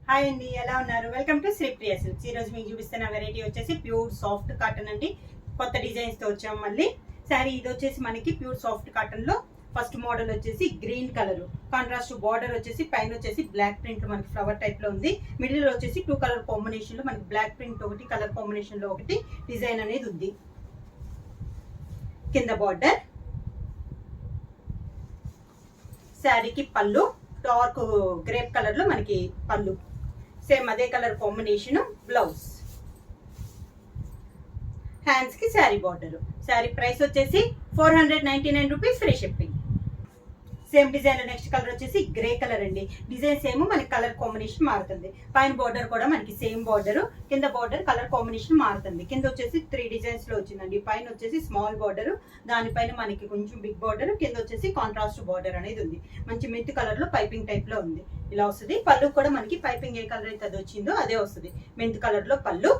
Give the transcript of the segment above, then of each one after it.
Hi అండి, ఎలా ఉన్నారు? Welcome to Sripriya silks. ఈరోజు మీకు చూపిస్తున్న వెరైటీ వచ్చేసి ప్యూర్ సాఫ్ట్ కాటన్ అండి. కొత్త డిజైన్స్తో వచ్చాము మళ్ళీ. శారీ ఇది వచ్చేసి మనకి ప్యూర్ సాఫ్ట్ కాటన్లో ఫస్ట్ మోడల్ వచ్చేసి గ్రీన్ కలర్, కాంట్రాస్ట్ బార్డర్ వచ్చేసి పైన వచ్చేసి బ్లాక్ ప్రింట్ మనకి ఫ్లవర్ టైప్లో ఉంది. మిడిల్ వచ్చేసి 2 కలర్ కాంబినేషన్లో మనకి బ్లాక్ ప్రింట్ ఒకటి, కలర్ కాంబినేషన్లో ఒకటి డిజైన్ అనేది ఉంది. కింద బార్డర్, శారీకి పళ్ళు డార్క్ గ్రేప్ కలర్ లో మనకి పళ్ళు, సేమ్ అదే కలర్ కాంబినేషన్ బ్లౌజ్, హ్యాండ్స్ కి శారీ బార్డర్. శారీ ప్రైస్ వచ్చేసి 499 rupees, free shipping. Same design లో నెక్స్ట్ కలర్ వచ్చేసి గ్రే కలర్ అండి. డిజైన్ సేమ్, మనకి కలర్ కాంబినేషన్ మారుతుంది. పైన బార్డర్ కూడా మనకి సేమ్ బార్డర్, కింద బార్డర్ కలర్ కాంబినేషన్ మారుతుంది. కింద వచ్చేసి 3 డిజైన్స్ లో వచ్చిందండి. పైన వచ్చేసి స్మాల్ బార్డర్, దానిపైన మనకి కొంచెం బిగ్ బార్డర్, కింద వచ్చేసి కాంట్రాస్ట్ బార్డర్ అనేది ఉంది. మంచి మెంత్ కలర్ లో పైపింగ్ టైప్ లో ఉంది. ఇలా వస్తుంది. పళ్ళు కూడా మనకి పైపింగ్ ఏ కలర్ అయితే అది వచ్చిందో అదే వస్తుంది. మెంత్ కలర్ లో పళ్ళు,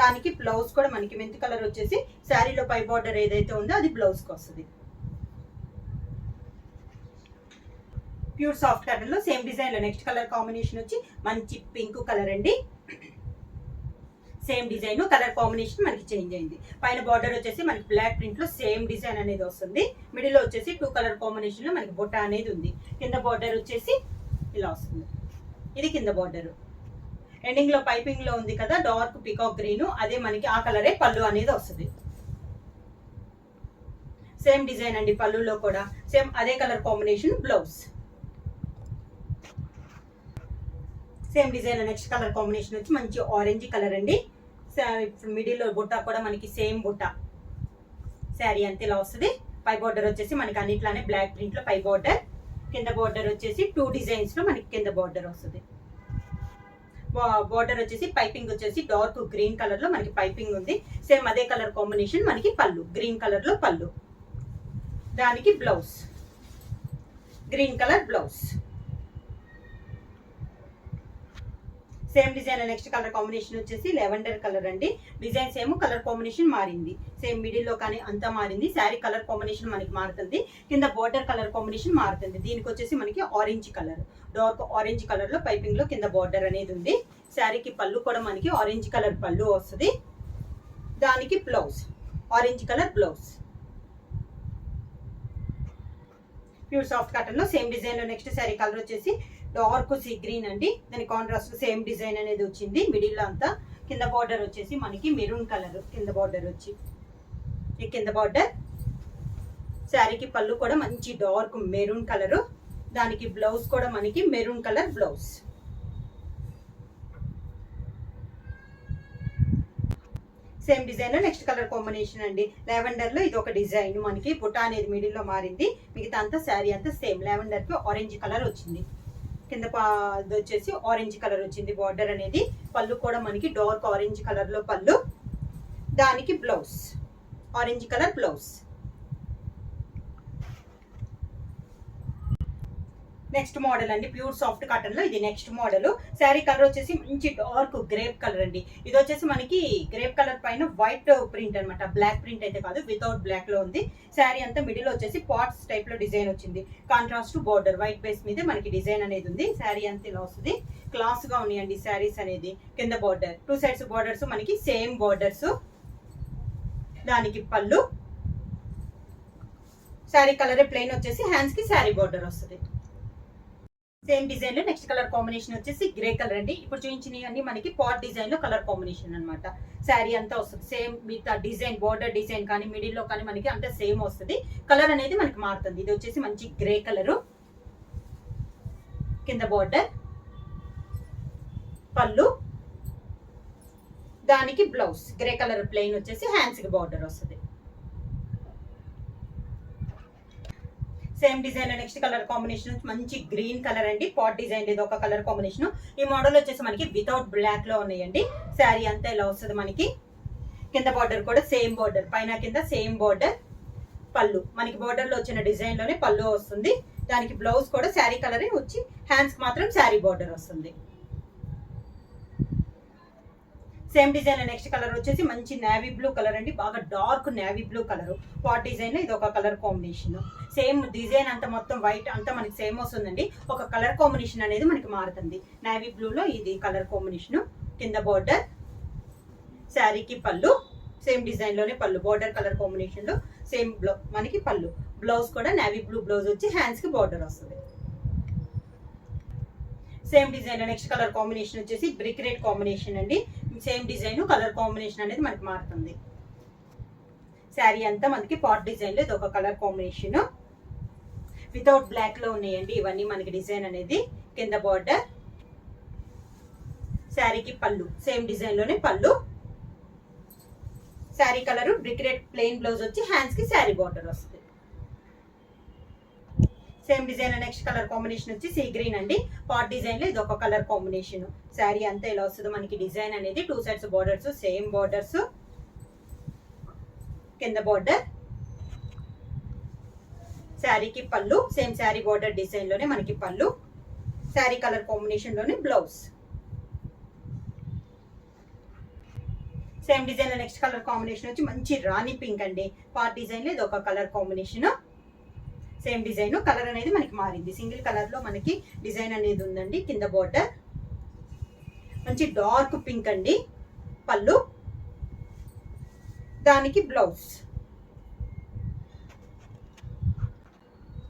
దానికి బ్లౌజ్ కూడా మనకి మెంత్ కలర్ వచ్చేసి శారీలో పై బార్డర్ ఏదైతే ఉందో అది బ్లౌజ్ కి వస్తుంది. ప్యూర్ సాఫ్ట్ కాటన్ లో సేమ్ డిజైన్ లో నెక్స్ట్ కలర్ కాంబినేషన్ వచ్చి మంచి పింక్ కలర్ అండి. సేమ్ డిజైన్, కలర్ కాంబినేషన్ మనకి చేంజ్ అయింది. పైన బార్డర్ వచ్చేసి మనకి బ్లాక్ ప్రింట్ లో సేమ్ డిజైన్ అనేది వస్తుంది. మిడిల్ లో వచ్చేసి 2 కలర్ కాంబినేషన్ లో మనకి బొట్ట అనేది ఉంది. కింద బార్డర్ వచ్చేసి ఇలా వస్తుంది. ఇది కింద బార్డర్. ఎండింగ్ లో పైపింగ్ లో ఉంది కదా డార్క్ పికాక్ గ్రీన్, అదే మనకి ఆ కలరే పళ్ళు అనేది వస్తుంది. సేమ్ డిజైన్ అండి. పళ్ళులో కూడా సేమ్ అదే colour combination blouse. Same design next colour combination వచ్చి మంచి ఆరెంజ్ కలర్ అండి. మిడిల్ లో బుట్ట కూడా మనకి సేమ్ బుట్ట. శారీ అంతే ఇలా వస్తుంది. పై బార్డర్ వచ్చేసి మనకి అన్నిట్లానే బ్లాక్ ప్రింట్ లో పై బార్డర్, కింద బార్డర్ వచ్చేసి 2 డిజైన్స్ లో మనకి కింద బార్డర్ వస్తుంది. బార్డర్ వచ్చేసి పైపింగ్ వచ్చేసి డార్క్ గ్రీన్ కలర్ లో మనకి పైపింగ్ ఉంది. సేమ్ అదే కలర్ కాంబినేషన్ మనకి పళ్ళు, గ్రీన్ కలర్ లో పళ్ళు, దానికి blouse green colour blouse. Same design next colour combination వచ్చేసి లెవెండర్ కలర్ అండి. డిజైన్ సేమ్, కలర్ కాంబినేషన్ మారింది. సేమ్ మిడిల్ లో కానీ అంతా మారింది. శారీ కలర్ కాంబినేషన్ మనకి మారుతుంది. కింద బార్డర్ కలర్ కాంబినేషన్ మారుతుంది. దీనికి వచ్చేసి మనకి orange colour, dark orange colour లో పైపింగ్ లో కింద బార్డర్ అనేది ఉంది. శారీకి పళ్ళు కూడా మనకి ఆరెంజ్ కలర్ పళ్ళు వస్తుంది. దానికి blouse orange colour blouse. Pure soft cotton లో సేమ్ డిజైన్ లో నెక్స్ట్ శారీ కలర్ వచ్చేసి డార్క్ సీ గ్రీన్ అండి. దాని కాంట్రాస్ట్ సేమ్ డిజైన్ అనేది వచ్చింది. మిడిల్ లో అంతా కింద బార్డర్ వచ్చేసి మనకి మెరూన్ కలర్ కింద బార్డర్ వచ్చి, ఈ కింద బార్డర్. శారీకి పళ్ళు కూడా మంచి డార్క్ మెరూన్ కలర్, దానికి బ్లౌజ్ కూడా మనకి maroon colour blouse. Same design లో నెక్స్ట్ కలర్ కాంబినేషన్ అండి. లెవెండర్ లో ఇది ఒక డిజైన్, మనకి బుట్ట అనేది మిడిల్ లో మారింది. మిగతా అంతా శారీ అంతా సేమ్. లెవెండర్ కి ఆరెంజ్ కలర్ వచ్చింది. కింద ఇది వచ్చేసి ఆరెంజ్ కలర్ వచ్చింది బార్డర్ అనేది. పళ్ళు కూడా మనకి డార్క్ ఆరెంజ్ కలర్ లో పళ్ళు, దానికి blouse orange colour blouse. Next model అండి. ప్యూర్ సాఫ్ట్ కాటన్ లో ఇది నెక్స్ట్ మోడల్. శారీ కలర్ వచ్చేసి మంచి డార్క్ గ్రేప్ కలర్ అండి. ఇది వచ్చేసి మనకి గ్రేప్ కలర్ పైన వైట్ ప్రింట్ అనమాట. బ్లాక్ ప్రింట్ అయితే కాదు, వితౌట్ బ్లాక్ లో ఉంది. శారీ అంతా మిడిల్ వచ్చేసి పాట్స్ టైప్ లో డిజైన్ వచ్చింది. కాంట్రాస్ట్ బార్డర్ వైట్ బేస్ మీద మనకి డిజైన్ అనేది ఉంది. శారీ అంతా ఇలా వస్తుంది. క్లాస్ గా ఉన్నాయండి శారీస్ అనేది. కింద బార్డర్ 2 సైడ్స్ బార్డర్స్ మనకి సేమ్ బార్డర్స్, దానికి పళ్ళు. శారీ కలర్ ప్లెయిన్ వచ్చేసి హ్యాండ్స్ కి శారీ బార్డర్ వస్తుంది. సేమ్ డిజైన్ లో నెక్స్ట్ కలర్ కాంబినేషన్ వచ్చేసి గ్రే కలర్ అండి. ఇప్పుడు చూపించినవి అన్ని మనకి పాట్ డిజైన్ లో కలర్ కాంబినేషన్ అనమాట. శారీ అంతా వస్తుంది సేమ్. మిగతా డిజైన్ బార్డర్ డిజైన్ కానీ మిడిల్ లో కానీ మనకి అంతా సేమ్ వస్తుంది. కలర్ అనేది మనకి మారుతుంది. ఇది వచ్చేసి మంచి గ్రే కలర్, కింద బార్డర్, పళ్ళు, దానికి బ్లౌజ్ గ్రే కలర్ ప్లెయిన్ వచ్చేసి హ్యాండ్స్ కి బార్డర్ వస్తుంది. Same design next colour combination మంచి గ్రీన్ కలర్ అండి. పాట్ డిజైన్ ఇది ఒక కలర్ కాంబినేషన్. ఈ మోడల్ వచ్చేసి మనకి వితౌట్ బ్లాక్ లో ఉన్నాయండి. శారీ అంతా ఇలా వస్తుంది మనకి. కింద బార్డర్ కూడా సేమ్ బార్డర్, పైన కింద సేమ్ బార్డర్, పళ్ళు మనకి బార్డర్ లో వచ్చిన డిజైన్ లోనే పళ్ళు వస్తుంది. దానికి బ్లౌజ్ కూడా శారీ కలరే వచ్చి హ్యాండ్స్ కి మాత్రం శారీ బార్డర్ వస్తుంది. సేమ్ డిజైన్ నెక్స్ట్ కలర్ వచ్చేసి మంచి నేవీ బ్లూ కలర్ అండి. బాగా dark navy blue colour. Pot design ఇది ఒక కలర్ కాంబినేషన్. సేమ్ డిజైన్ అంతా మొత్తం వైట్ అంతా మనకి సేమ్ వస్తుందండి. ఒక కలర్ కాంబినేషన్ అనేది మనకి మారుతుంది. నేవీ బ్లూలో ఇది కలర్ కాంబినేషన్. కింద బోర్డర్, శారీకి పళ్ళు సేమ్ డిజైన్ లోనే పళ్ళు, బోర్డర్ కలర్ కాంబినేషన్ లో సేమ్ మనకి పళ్ళు. బ్లౌజ్ కూడా నేవీ బ్లూ బ్లౌజ్ వచ్చి హ్యాండ్స్ కి బోర్డర్ వస్తుంది. సేమ్ డిజైన్ లో నెక్స్ట్ కలర్ కాంబినేషన్ వచ్చేసి బ్రిక్ రెడ్ కాంబినేషన్ అండి. సేమ్ డిజైన్ కలర్ కాంబినేషన్ అనేది మనకి మారుతుంది. శారీ అంతా మనకి పాట్ డిజైన్ లో ఇది ఒక కలర్ కాంబినేషన్. వితౌట్ బ్లాక్ లో ఉన్నాయండి ఇవన్నీ మనకి డిజైన్ అనేది. కింద బోర్డర్, శారీకి పళ్ళు సేమ్ డిజైన్ లోనే పళ్ళు. Sari colour brick red plain blouse వచ్చి హ్యాండ్స్ కి శారీ బోర్డర్ వస్తుంది. Same design next colour combination వచ్చి సీ గ్రీన్ అండి. పాట్ డిజైన్ లో ఇది ఒక కలర్ కాంబినేషన్. శారీ అంతా ఇలా వస్తుంది మనకి డిజైన్ అనేది. 2 సైడ్స్ బోర్డర్స్, సేమ్ బోర్డర్స్. కింద బోర్డర్, శారీకి పళ్ళు సేమ్ శారీ బోర్డర్ డిజైన్ లోనే మనకి పళ్ళు. శారీ కలర్ కాంబినేషన్ లోనే బ్లౌజ్. సేమ్ డిజైన్ లో నెక్స్ట్ కలర్ కాంబినేషన్ వచ్చి మంచి రాణి పింక్ అండి. పార్ట్ డిజైన్ లో ఇది ఒక colour combination. Same design colour అనేది మనకి మారింది. సింగిల్ కలర్ లో మనకి డిజైన్ అనేది ఉందండి. కింద బోర్డర్ మంచి డార్క్ పింక్ అండి. పళ్ళు, దానికి బ్లౌజ్.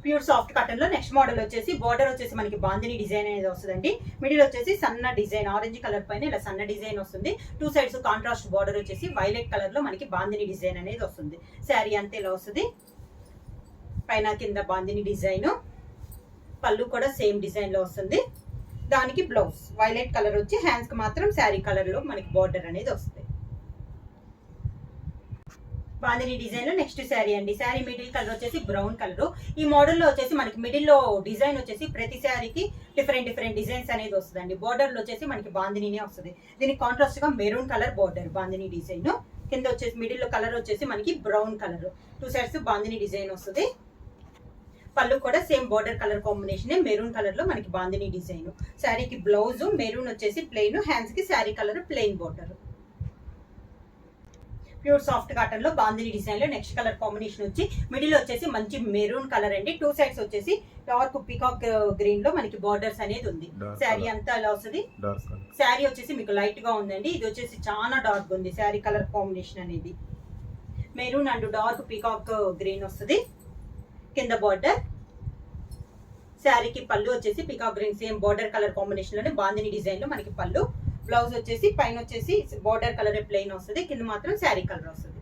ప్యూర్ సాఫ్ట్ కాటన్ లో నెక్స్ట్ మోడల్ వచ్చేసి బోర్డర్ వచ్చేసి మనకి బాందిని డిజైన్ అనేది వస్తుందండి. మిడిల్ వచ్చేసి సన్న డిజైన్ ఆరెంజ్ కలర్ పైన ఇలా సన్న డిజైన్ వస్తుంది. 2 సైడ్స్ కాంట్రాస్ట్ బోర్డర్ వచ్చేసి వైలెట్ కలర్ లో మనకి బాందిని డిజైన్ అనేది వస్తుంది. శారీ అంతే ఇలా వస్తుంది. పైన కింద బాందిని డిజైన్, పళ్ళు కూడా సేమ్ డిజైన్ లో వస్తుంది. దానికి బ్లౌజ్ వైలెట్ కలర్ వచ్చి హ్యాండ్స్ కి మాత్రం శారీ కలర్ లో మనకి బోర్డర్ అనేది వస్తుంది. బాందిని డిజైన్ లో నెక్స్ట్ శారీ అండి. శారీ మిడిల్ కలర్ వచ్చేసి బ్రౌన్ కలర్. ఈ మోడల్ లో వచ్చేసి మనకి మిడిల్ లో డిజైన్ వచ్చేసి ప్రతి శారీకి డిఫరెంట్ డిజైన్స్ అనేది వస్తుందండి. బోర్డర్ లో వచ్చేసి మనకి బాందినినే వస్తుంది. దీనికి కాంట్రాస్ట్ గా maroon colour border bandhani design. కింద వచ్చేసి మిడిల్ లో కలర్ వచ్చేసి మనకి brown colour. 2 sides bandhani design వస్తుంది. పళ్ళు కూడా same border colour combination maroon colour లో మనకి బాందిని డిజైన్. శారీకి బ్లౌజ్ మెరూన్ వచ్చేసి ప్లెయిన్, హ్యాండ్స్ కి sari colour plain border. Pure soft cotton లో బాందిని డిజైన్ లో నెక్స్ట్ కలర్ కాంబినేషన్ వచ్చి మిడిల్ వచ్చేసి మంచి మెరూన్ కలర్ అండి. 2 సైడ్స్ వచ్చేసి డార్క్ పీకాక్ గ్రీన్ లో మనకి బోర్డర్స్ అనేది ఉంది. శారీ అంతా అలా వస్తుంది. శారీ వచ్చేసి మీకు లైట్ గా ఉందండి. ఇది వచ్చేసి చాలా డార్క్ ఉంది. శారీ కలర్ కాంబినేషన్ అనేది maroon and dark peacock green వస్తుంది. కింద బోర్డర్, శారీకి పళ్ళు వచ్చేసి peacock green same border colour combination లోనే బాందిని డిజైన్ లో మనకి పళ్ళు. బ్లౌజ్ వచ్చేసి పైన వచ్చేసి బోర్డర్ కలర్ ప్లెయిన్ వస్తుంది. కింద మాత్రం శారీ కలర్ వస్తుంది.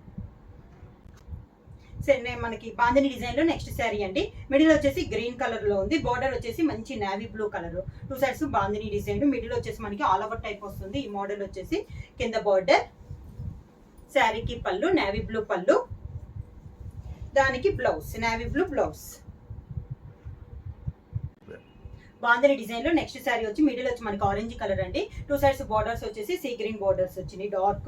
మనకి బాందిని డిజైన్ లో నెక్స్ట్ శారీ అండి. మిడిల్ వచ్చేసి గ్రీన్ కలర్ లో ఉంది. బోర్డర్ వచ్చేసి మంచి navy blue colour. 2 sides bandhani design. Middle వచ్చేసి మనకి ఆల్ ఓవర్ టైప్ వస్తుంది. ఈ మోడల్ వచ్చేసి కింద బోర్డర్, శారీకి పళ్ళు నేవీ బ్లూ పళ్ళు, దానికి blouse navy blue blouse. Bandhani design లో నెక్స్ట్ శారీ వచ్చి మిడిల్ వచ్చి మనకి ఆరెంజ్ కలర్ అండి. 2 సైడ్స్ బోర్డర్స్ వచ్చేసి సీ గ్రీన్ బోర్డర్స్ వచ్చినాయి. డార్క్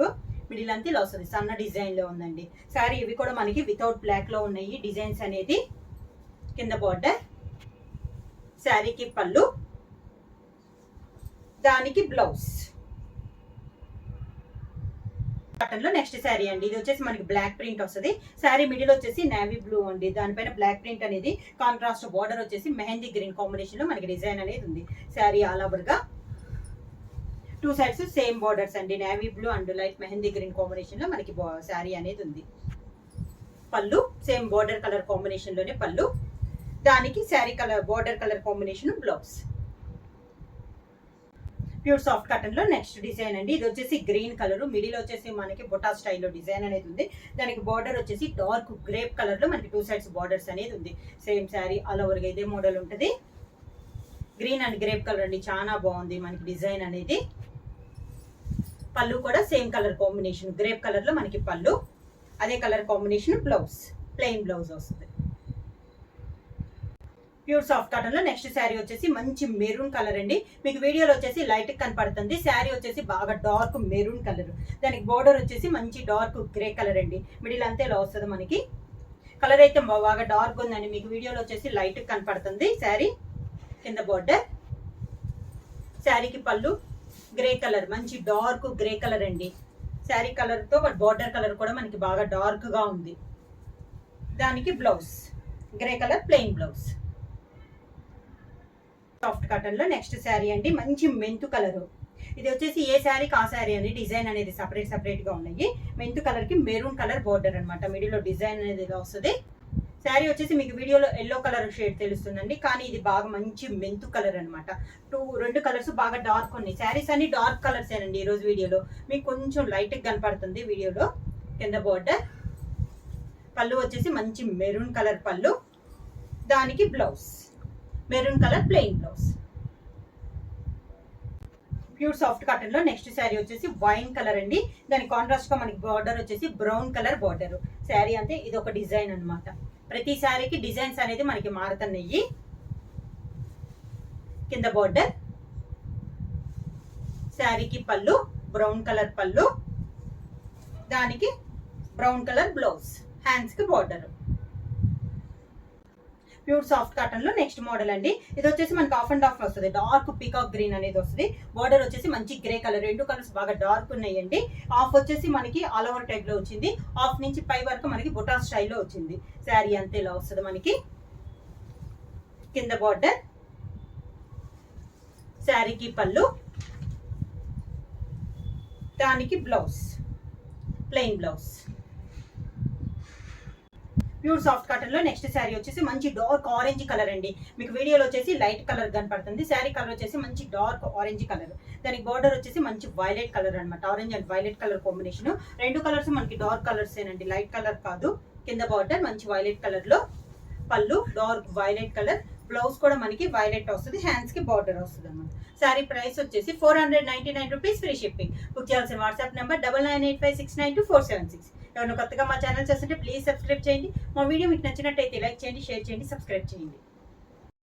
మిడిల్ అంతా ఇలా వస్తుంది. సన్న డిజైన్ లో ఉందండి శారీ. ఇవి కూడా మనకి వితౌట్ బ్లాక్ లో ఉన్నాయి డిజైన్స్ అనేది. కింద బోర్డర్, శారీకి పళ్ళు, దానికి బ్లౌజ్. కాటన్ లో నెక్స్ట్ శారీ అండి. ఇది వచ్చేసి మనకి బ్లాక్ ప్రింట్ వస్తుంది. శారీ మిడిల్ వచ్చేసి నేవీ బ్లూ అండి. దానిపైన బ్లాక్ ప్రింట్ అనేది కాంట్రాస్ట్ బోర్డర్ వచ్చేసి మెహందీ గ్రీన్ కాంబినేషన్ లో మనకి డిజైన్ అనేది ఉంది. శారీ ఆల్ ఓవర్ గా 2 సైడ్స్ సేమ్ బోర్డర్స్ అండి. Navy blue and light mehndi green combination లో మనకి శారీ అనేది ఉంది. పళ్ళు సేమ్ బోర్డర్ కలర్ కాంబినేషన్ లోనే పళ్ళు, దానికి sari colour border colour combination blouse. Pure soft cotton లో నెక్స్ట్ డిజైన్ అండి. ఇది వచ్చేసి గ్రీన్ కలర్. మిడిల్ వచ్చేసి మనకి బొటా స్టైల్లో డిజైన్ అనేది ఉంది. దానికి బార్డర్ వచ్చేసి డార్క్ గ్రేప్ కలర్ లో మనకి 2 సైడ్స్ బార్డర్స్ అనేది ఉంది. సేమ్ శారీ ఆల్ ఓవర్ గా ఇదే మోడల్ ఉంటుంది. గ్రీన్ అండ్ గ్రేప్ కలర్ అండి. చాలా బాగుంది మనకి డిజైన్ అనేది. పళ్ళు కూడా same colour combination grape colour లో మనకి పళ్ళు, అదే colour combination blouse plain blouse వస్తుంది. ప్యూర్ సాఫ్ట్ కాటన్ లో నెక్స్ట్ శారీ వచ్చేసి మంచి మెరూన్ కలర్ అండి. మీకు వీడియోలో వచ్చేసి లైట్ కనపడుతుంది. శారీ వచ్చేసి బాగా డార్క్ మెరూన్ కలర్. దానికి బోర్డర్ వచ్చేసి మంచి డార్క్ గ్రే కలర్ అండి. మిడిల్ అంతే ఇలా వస్తుంది మనకి. కలర్ అయితే బాగా డార్క్ ఉందండి. మీకు వీడియోలో వచ్చేసి లైట్ కనపడుతుంది శారీ. కింద బోర్డర్, శారీకి పళ్ళు గ్రే కలర్ మంచి డార్క్ గ్రే కలర్ అండి. శారీ కలర్ తో బోర్డర్ కలర్ కూడా మనకి బాగా డార్క్ గా ఉంది. దానికి blouse grey colour plain blouse. Soft cotton లో నెక్స్ట్ శారీ అండి, మంచి మెంతు కలర్. ఇది వచ్చేసి ఏ శారీకి ఆ శారీ అని డిజైన్ అనేది సపరేట్ గా ఉన్నాయి. మెంతు కలర్ కి మెరూన్ కలర్ బోర్డర్ అనమాట, మిడిల్ లో డిజైన్ అనేది ఇలా వస్తుంది. శారీ వచ్చేసి మీకు వీడియోలో ఎల్లో కలర్ షేడ్ తెలుస్తుందండి, కానీ ఇది బాగా మంచి మెంతు కలర్ అనమాట. రెండు కలర్స్ బాగా డార్క్ ఉన్నాయి. శారీస్ అన్ని డార్క్ కలర్స్ ఏనండి ఈ రోజు వీడియోలో. మీకు కొంచెం లైట్ గా కనపడుతుంది వీడియోలో. కింద బోర్డర్, పళ్ళు వచ్చేసి మంచి మెరూన్ కలర్ పళ్ళు, దానికి blouse maroon colour plain blouse. Pure soft cotton లో నెక్స్ట్ శారీ వచ్చేసి వైన్ కలర్ అండి. దాని కాంట్రాస్ట్ గా మనకి బార్డర్ వచ్చేసి బ్రౌన్ కలర్ బార్డర్. శారీ అంటే ఇది ఒక డిజైన్ అనమాట. ప్రతి శారీకి డిజైన్స్ అనేది మనకి మారుతున్నాయి. కింద బార్డర్, శారీకి పళ్ళు బ్రౌన్ కలర్ పళ్ళు, దానికి బ్రౌన్ కలర్ బ్లౌజ్, హ్యాండ్స్ కి బార్డర్. ప్యూర్ సాఫ్ట్ కాటన్ లో నెక్స్ట్ మోడల్ అండి. ఇది వచ్చేసి మనకి ఆఫ్ అండ్ ఆఫ్ వస్తుంది. డార్క్ పీకాక్ గ్రీన్ అనేది వస్తుంది. బార్డర్ వచ్చేసి మంచి గ్రే కలర్. రెండు కలర్స్ బాగా డార్క్ ఉన్నాయండి. ఆఫ్ వచ్చేసి మనకి ఆల్ ఓవర్ టైప్ లో వచ్చింది. ఆఫ్ నుంచి పై వరకు మనకి బుటా స్టైల్లో వచ్చింది. శారీ అంతే ఇలా వస్తుంది మనకి. కింద బార్డర్, శారీకి పళ్ళు, దానికి blouse plain blouse. Pure soft cotton లో నెక్స్ట్ శారీ వచ్చేసి మంచి డార్క్ ఆరెంజ్ కలర్ అండి. మీకు వీడియోలో వచ్చేసి లైట్ కలర్ కనపడుతుంది. శారీ కలర్ వచ్చేసి మంచి డార్క్ ఆరెంజ్ కలర్. దానికి బార్డర్ వచ్చేసి మంచి వైలెట్ కలర్ అనమాట. Orange and violet colour combination. రెండు కలర్స్ మనకి డార్క్ కలర్స్ ఏనండి, లైట్ కలర్ కాదు. కింద బార్డర్ మంచి వైలెట్ కలర్ లో, పళ్ళు డార్క్ వైలెట్ కలర్, బ్లౌజ్ కూడా మనకి వైలెట్ వస్తుంది, హ్యాండ్స్ కి బార్డర్ వస్తుంది అనమాట. శారీ ప్రైస్ వచ్చేసి 499 రూపీస్, ఫ్రీ షిప్పింగ్. బుక్ చేయాల్సిన వాట్సాప్ నెంబర్ 9985692476. ఎవరైనా కొత్తగా మా ఛానల్ చేస్తుంటే ప్లీజ్ సబ్స్క్రైబ్ చేయండి. మా వీడియో మీకు నచ్చినట్టయితే లైక్ చేయండి, షేర్ చేయండి, సబ్స్క్రైబ్ చేయండి.